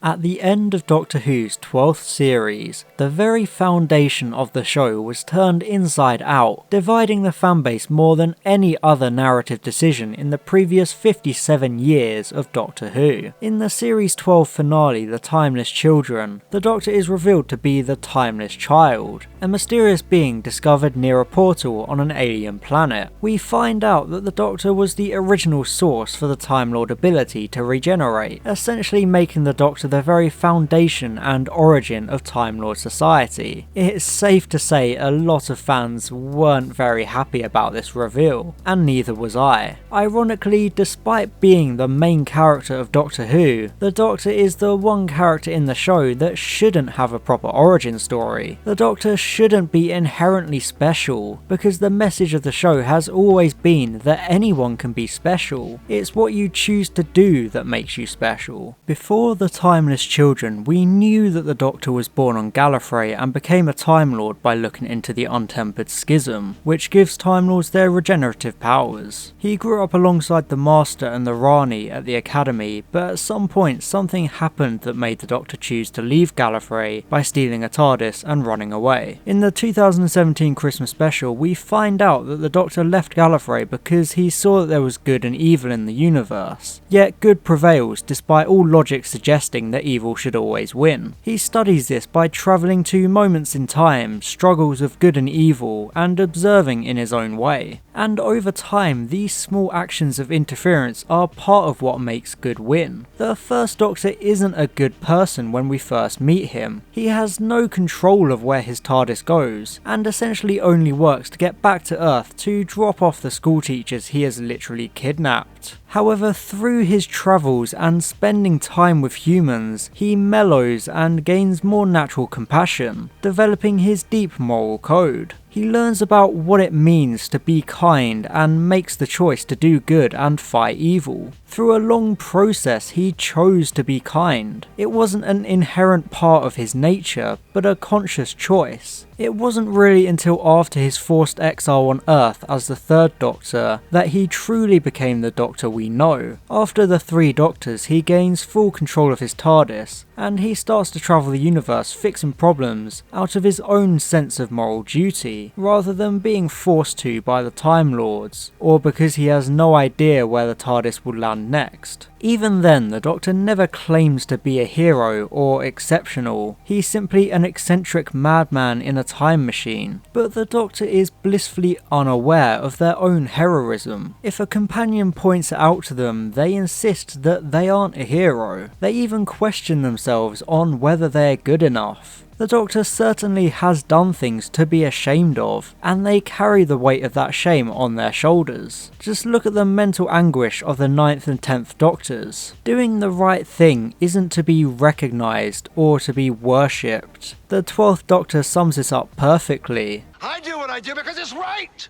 At the end of Doctor Who's 12th series, the very foundation of the show was turned inside out, dividing the fanbase more than any other narrative decision in the previous 57 years of Doctor Who. In the series 12 finale, The Timeless Children, the Doctor is revealed to be the Timeless Child, a mysterious being discovered near a portal on an alien planet. We find out that the Doctor was the original source for the Time Lord ability to regenerate, essentially making the Doctor the very foundation and origin of Time Lord society. It's safe to say a lot of fans weren't very happy about this reveal, and neither was I. Ironically, despite being the main character of Doctor Who, the Doctor is the one character in the show that shouldn't have a proper origin story. The Doctor shouldn't be inherently special, because the message of the show has always been that anyone can be special. It's what you choose to do that makes you special. Before the Timeless Children, we knew that the Doctor was born on Gallifrey and became a Time Lord by looking into the Untempered Schism, which gives Time Lords their regenerative powers. He grew up alongside the Master and the Rani at the Academy, but at some point something happened that made the Doctor choose to leave Gallifrey by stealing a TARDIS and running away. In the 2017 Christmas special, we find out that the Doctor left Gallifrey because he saw that there was good and evil in the universe. Yet good prevails despite all logic suggesting that evil should always win. He studies this by travelling to moments in time, struggles of good and evil, and observing in his own way. And over time, these small actions of interference are part of what makes good win. The First Doctor isn't a good person when we first meet him. He has no control of where his TARDIS goes, and essentially only works to get back to Earth to drop off the schoolteachers he has literally kidnapped. However, through his travels and spending time with humans, he mellows and gains more natural compassion, developing his deep moral code. He learns about what it means to be kind and makes the choice to do good and fight evil. Through a long process, he chose to be kind. It wasn't an inherent part of his nature, but a conscious choice. It wasn't really until after his forced exile on Earth as the Third Doctor that he truly became the Doctor we know. After the 3 Doctors, he gains full control of his TARDIS, and he starts to travel the universe fixing problems out of his own sense of moral duty, rather than being forced to by the Time Lords, or because he has no idea where the TARDIS will land next. Even then, the Doctor never claims to be a hero or exceptional. He's simply an eccentric madman in a time machine. But the Doctor is blissfully unaware of their own heroism. If a companion points it out to them, they insist that they aren't a hero. They even question themselves on whether they're good enough. The Doctor certainly has done things to be ashamed of, and they carry the weight of that shame on their shoulders. Just look at the mental anguish of the 9th and 10th Doctors. Doing the right thing isn't to be recognised or to be worshipped. The 12th Doctor sums this up perfectly. I do what I do because it's right!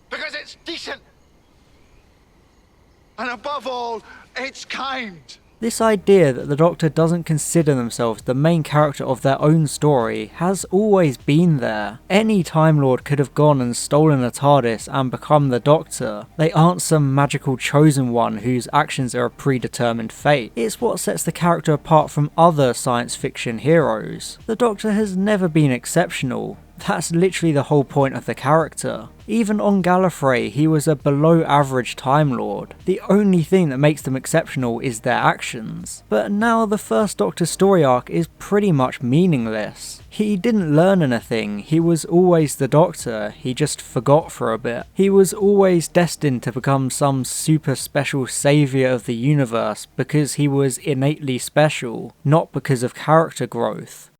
Because it's decent! And above all, it's kind! This idea that the Doctor doesn't consider themselves the main character of their own story has always been there. Any Time Lord could have gone and stolen a TARDIS and become the Doctor. They aren't some magical chosen one whose actions are a predetermined fate. It's what sets the character apart from other science fiction heroes. The Doctor has never been exceptional. That's literally the whole point of the character. Even on Gallifrey, he was a below average Time Lord. The only thing that makes them exceptional is their actions. But now the First Doctor's story arc is pretty much meaningless. He didn't learn anything, he was always the Doctor, he just forgot for a bit. He was always destined to become some super special saviour of the universe because he was innately special, not because of character growth.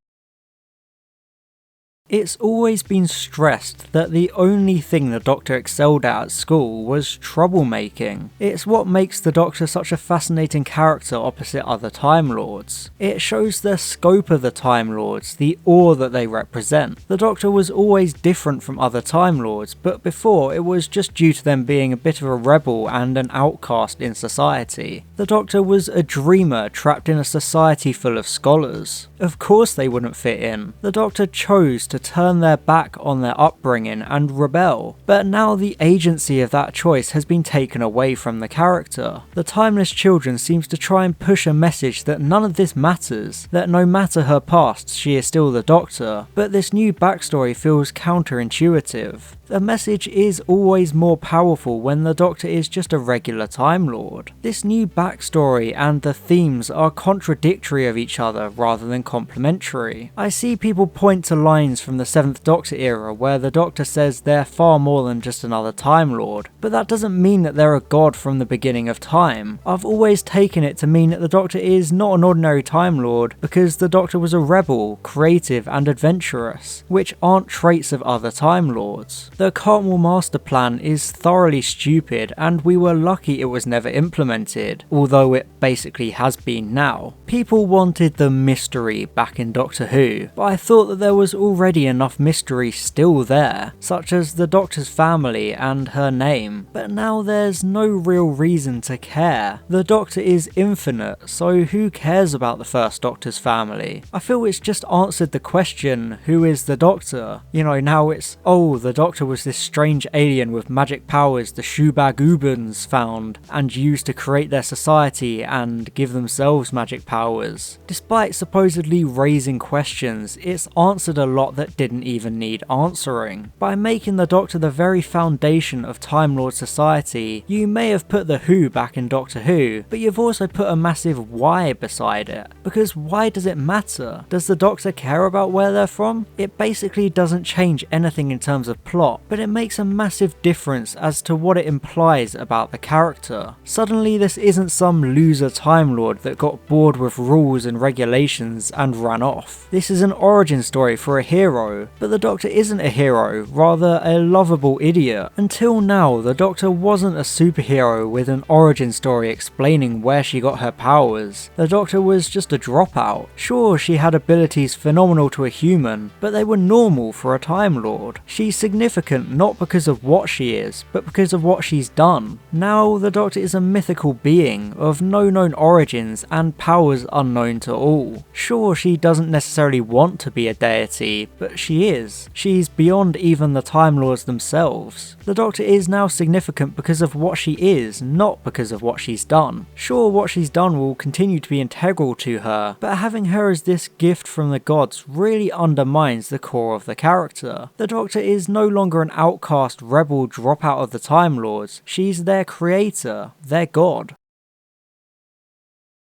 It's always been stressed that the only thing the Doctor excelled at school was troublemaking. It's what makes the Doctor such a fascinating character opposite other Time Lords. It shows the scope of the Time Lords, the awe that they represent. The Doctor was always different from other Time Lords, but before it was just due to them being a bit of a rebel and an outcast in society. The Doctor was a dreamer trapped in a society full of scholars. Of course they wouldn't fit in. The Doctor chose to to turn their back on their upbringing and rebel, but now the agency of that choice has been taken away from the character. The Timeless Children seems to try and push a message that none of this matters, that no matter her past, she is still the Doctor, but this new backstory feels counterintuitive. The message is always more powerful when the Doctor is just a regular Time Lord. This new backstory and the themes are contradictory of each other rather than complementary. I see people point to lines from the 7th Doctor era where the Doctor says they're far more than just another Time Lord, but that doesn't mean that they're a god from the beginning of time. I've always taken it to mean that the Doctor is not an ordinary Time Lord because the Doctor was a rebel, creative and adventurous, which aren't traits of other Time Lords. The Cartmel Master Plan is thoroughly stupid and we were lucky it was never implemented, although it basically has been now. People wanted the mystery back in Doctor Who, but I thought that there was already enough mystery still there, such as the Doctor's family and her name, but now there's no real reason to care. The Doctor is infinite, so who cares about the first Doctor's family? I feel it's just answered the question, who is the Doctor? You know, now it's, oh, the Doctor was this strange alien with magic powers the Shubagubans found and used to create their society and give themselves magic powers. Despite supposedly raising questions, it's answered a lot that didn't even need answering. By making the Doctor the very foundation of Time Lord society, you may have put the who back in Doctor Who, but you've also put a massive why beside it. Because why does it matter? Does the Doctor care about where they're from? It basically doesn't change anything in terms of plot, but it makes a massive difference as to what it implies about the character. Suddenly this isn't some loser Time Lord that got bored with rules and regulations and ran off. This is an origin story for a hero, but the Doctor isn't a hero, rather a lovable idiot. Until now, the Doctor wasn't a superhero with an origin story explaining where she got her powers. The Doctor was just a dropout. Sure, she had abilities phenomenal to a human, but they were normal for a Time Lord. She's significant not because of what she is, but because of what she's done. Now the Doctor is a mythical being of no known origins and powers unknown to all. Sure, she doesn't necessarily want to be a deity, but she is. She's beyond even the Time Lords themselves. The Doctor is now significant because of what she is, not because of what she's done. Sure, what she's done will continue to be integral to her, but having her as this gift from the gods really undermines the core of the character. The Doctor is no longer an outcast rebel dropout of the Time Lords, she's their creator, their god.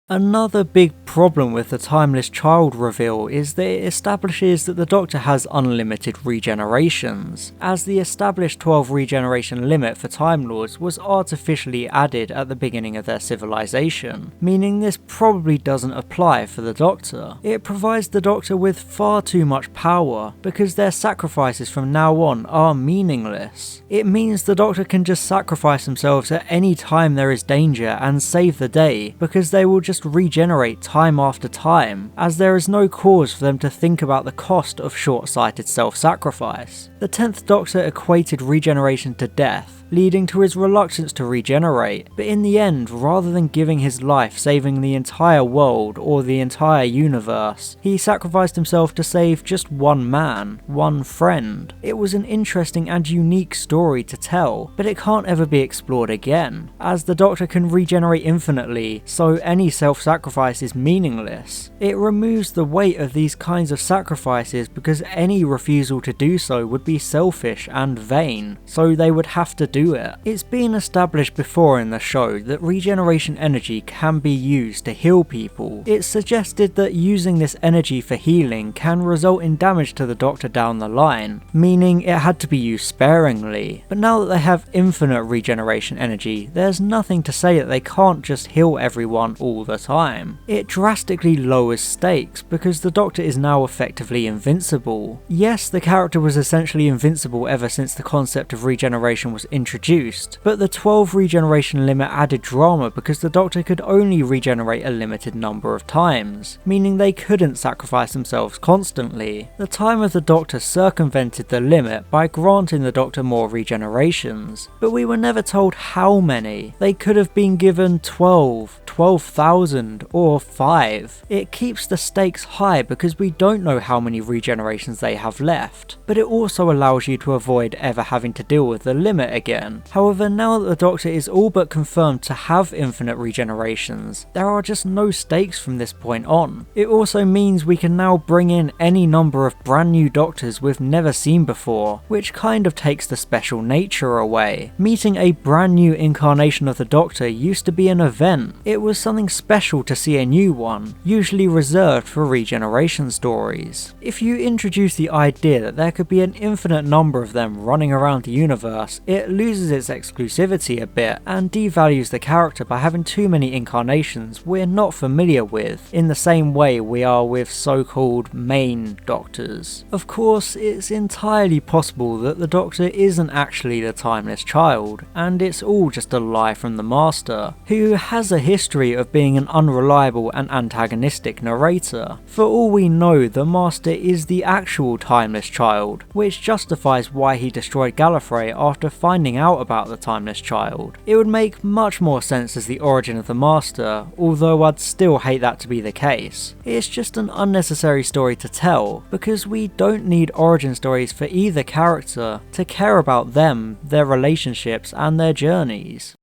Another big problem with the Timeless Child reveal is that it establishes that the Doctor has unlimited regenerations, as the established 12 regeneration limit for Time Lords was artificially added at the beginning of their civilization, meaning this probably doesn't apply for the Doctor. It provides the Doctor with far too much power, because their sacrifices from now on are meaningless. It means the Doctor can just sacrifice themselves at any time there is danger and save the day, because they will just regenerate time after time, as there is no cause for them to think about the cost of short-sighted self-sacrifice. The 10th Doctor equated regeneration to death, leading to his reluctance to regenerate, but in the end, rather than giving his life saving the entire world or the entire universe, he sacrificed himself to save just one man, one friend. It was an interesting and unique story to tell, but it can't ever be explored again, as the Doctor can regenerate infinitely, so any self-sacrifice is meaningless. It removes the weight of these kinds of sacrifices because any refusal to do so would be selfish and vain, so they would have to do it. It's been established before in the show that regeneration energy can be used to heal people. It's suggested that using this energy for healing can result in damage to the Doctor down the line, meaning it had to be used sparingly. But now that they have infinite regeneration energy, there's nothing to say that they can't just heal everyone all the time. It drastically lowers stakes because the Doctor is now effectively invincible. Yes, the character was essentially invincible ever since the concept of regeneration was introduced, but the 12 regeneration limit added drama because the Doctor could only regenerate a limited number of times, meaning they couldn't sacrifice themselves constantly. The time of the Doctor circumvented the limit by granting the Doctor more regenerations, but we were never told how many. They could have been given 12, 12,000 or 5. It keeps the stakes high because we don't know how many regenerations they have left, but it also allows you to avoid ever having to deal with the limit again. However, now that the Doctor is all but confirmed to have infinite regenerations, there are just no stakes from this point on. It also means we can now bring in any number of brand new Doctors we've never seen before, which kind of takes the special nature away. Meeting a brand new incarnation of the Doctor used to be an event. It was something special to see a new one, usually reserved for regeneration stories. If you introduce the idea that there could be an infinite number of them running around the universe, it loses its exclusivity a bit and devalues the character by having too many incarnations we're not familiar with, in the same way we are with so-called main Doctors. Of course, it's entirely possible that the Doctor isn't actually the timeless child, and it's all just a lie from the Master, who has a history of being an unreliable and antagonistic narrator. For all we know, the Master is the actual timeless child, which justifies why he destroyed Gallifrey after finding out about the timeless child. It would make much more sense as the origin of the Master, although I'd still hate that to be the case. It's just an unnecessary story to tell, because we don't need origin stories for either character to care about them, their relationships and their journeys.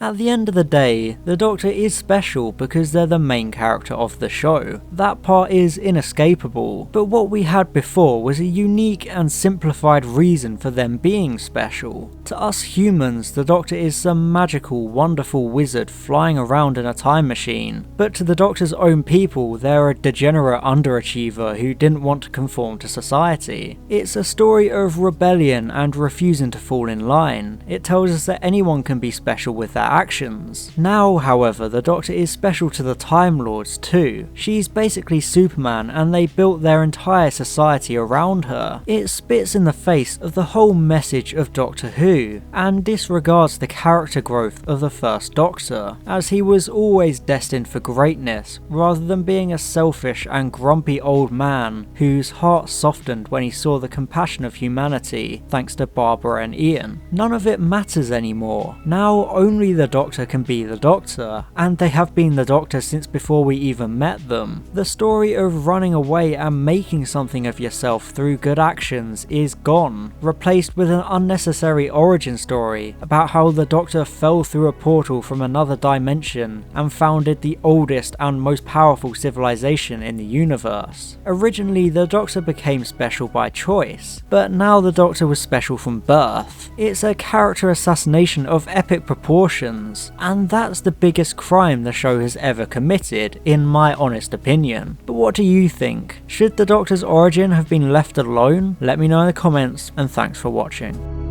At the end of the day, the Doctor is special because they're the main character of the show. That part is inescapable, but what we had before was a unique and simplified reason for them being special. To us humans, the Doctor is some magical, wonderful wizard flying around in a time machine, but to the Doctor's own people, they're a degenerate underachiever who didn't want to conform to society. It's a story of rebellion and refusing to fall in line. It tells us that anyone can be special with their actions. Now, however, the Doctor is special to the Time Lords too. She's basically Superman and they built their entire society around her. It spits in the face of the whole message of Doctor Who, and disregards the character growth of the first Doctor, as he was always destined for greatness, rather than being a selfish and grumpy old man whose heart softened when he saw the compassion of humanity thanks to Barbara and Ian. None of it matters anymore. Now only the Doctor can be the Doctor, and they have been the Doctor since before we even met them. The story of running away and making something of yourself through good actions is gone, replaced with an unnecessary origin story about how the Doctor fell through a portal from another dimension and founded the oldest and most powerful civilization in the universe. Originally, the Doctor became special by choice, but now the Doctor was special from birth. It's a character assassination of epic proportions, and that's the biggest crime the show has ever committed, in my honest opinion. But what do you think? Should the Doctor's origin have been left alone? Let me know in the comments, and thanks for watching.